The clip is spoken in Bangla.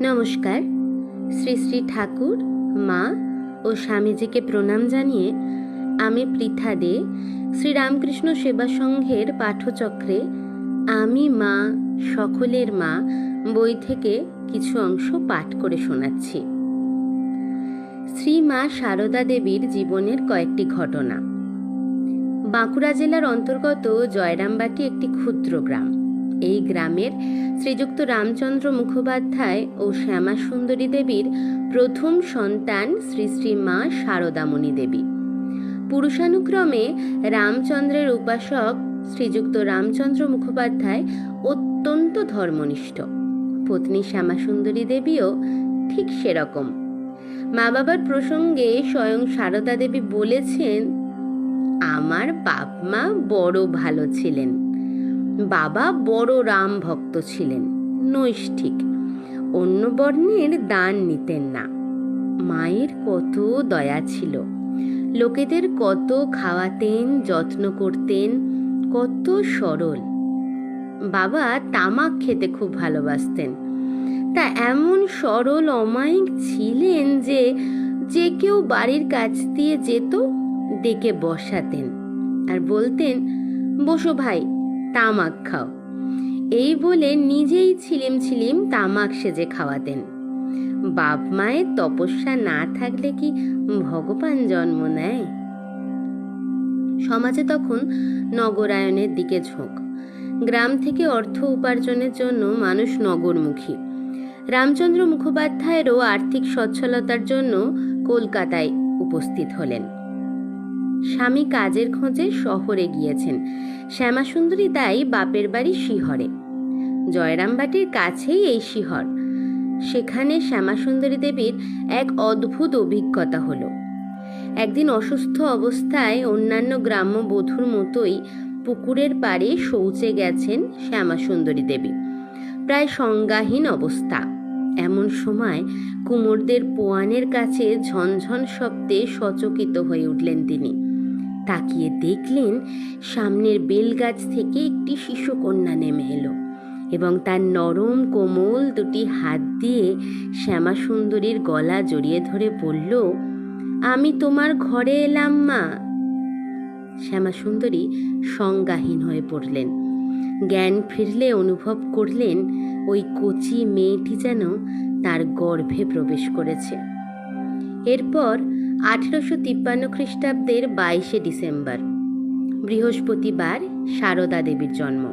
নমস্কার। শ্রী শ্রী ঠাকুর, মা ও স্বামীজিকে প্রণাম জানিয়ে আমি পৃথা দে শ্রীরামকৃষ্ণ সেবা সংঘের পাঠচক্রে আমি মা সকলের মা বই থেকে কিছু অংশ পাঠ করে শোনাচ্ছি। শ্রী মা সারদা দেবীর জীবনের কয়েকটি ঘটনা। বাঁকুড়া জেলার অন্তর্গত জয়রামবাটি একটি ক্ষুদ্র গ্রাম। এই গ্রামের শ্রীযুক্ত রামচন্দ্র মুখোপাধ্যায় ও শ্যামা সুন্দরী দেবীর প্রথম সন্তান শ্রী শ্রী মা শারদামণি দেবী। পুরুষানুক্রমে রামচন্দ্রের উপাসক শ্রীযুক্ত রামচন্দ্র মুখোপাধ্যায় অত্যন্ত ধর্মনিষ্ঠ। পত্নী শ্যামা সুন্দরী দেবীও ঠিক সেরকম। মা বাবার প্রসঙ্গে স্বয়ং সারদা দেবী বলেছেন, আমার বাপ মা বড় ভালো ছিলেন। বাবা বড় রাম ভক্ত ছিলেন, নৈষ্ঠিক, অন্য বর্ণের দান নিতেন না। মায়ের কত দয়া ছিল, লোকেদের কত খাওয়াতেন, যত্ন করতেন, কত সরল। বাবা তামাক খেতে খুব ভালোবাসতেন। তা এমন সরল অমায়িক ছিলেন যে যে কেউ বাড়ির কাছ দিয়ে যেত, ডেকে বসাতেন আর বলতেন, বসো ভাই, তামাক খাও। এই বলে নিজেই ছিলিম ছিলিম তামাক সেজে খাওয়াতেন। বাপ মায়ের তপস্যা না থাকলে কি ভগবান জন্ম নেয়? সমাজে তখন নগরায়নের দিকে ঝোঁক। গ্রাম থেকে অর্থ উপার্জনের জন্য মানুষ নগরমুখী। রামচন্দ্র মুখোপাধ্যায়েরও আর্থিক সচ্ছলতার জন্য কলকাতায় উপস্থিত হলেন। স্বামী কাজের খোঁজে শহরে গিয়েছেন। শ্যামা সুন্দরী তাই বাপের বাড়ি শিহরে। জয়রামবাটির কাছেই এই শিহর। সেখানে শ্যামা সুন্দরী দেবীর এক অদ্ভুত অভিজ্ঞতা হলো। একদিন অসুস্থ অবস্থায় অন্যান্য গ্রাম্য বধূর মতোই পুকুরের পাড়ে শৌচে গেছেন শ্যামা সুন্দরী দেবী। প্রায় সংজ্ঞাহীন অবস্থা। এমন সময় কুমোরদের পোয়ানের কাছে ঝনঝন শব্দে সচকিত হয়ে উঠলেন তিনি। তাকিয়ে দেখলেন, সামনের বেলগাছ থেকে একটি শিশুকন্যা নেমে এলো এবং তার নরম কোমল দুটি হাত দিয়ে শ্যামা সুন্দরীর গলা জড়িয়ে ধরে বলল, আমি তোমার ঘরে এলাম মা। শ্যামা সুন্দরী সংজ্ঞাহীন হয়ে পড়লেন। জ্ঞান ফিরলে অনুভব করলেন ওই কচি মেয়েটি যেন তার গর্ভে প্রবেশ করেছে। এরপর 1853 খ্রিস্টাব্দের 22 ডিসেম্বর বৃহস্পতিবার সারদা দেবীর জন্ম।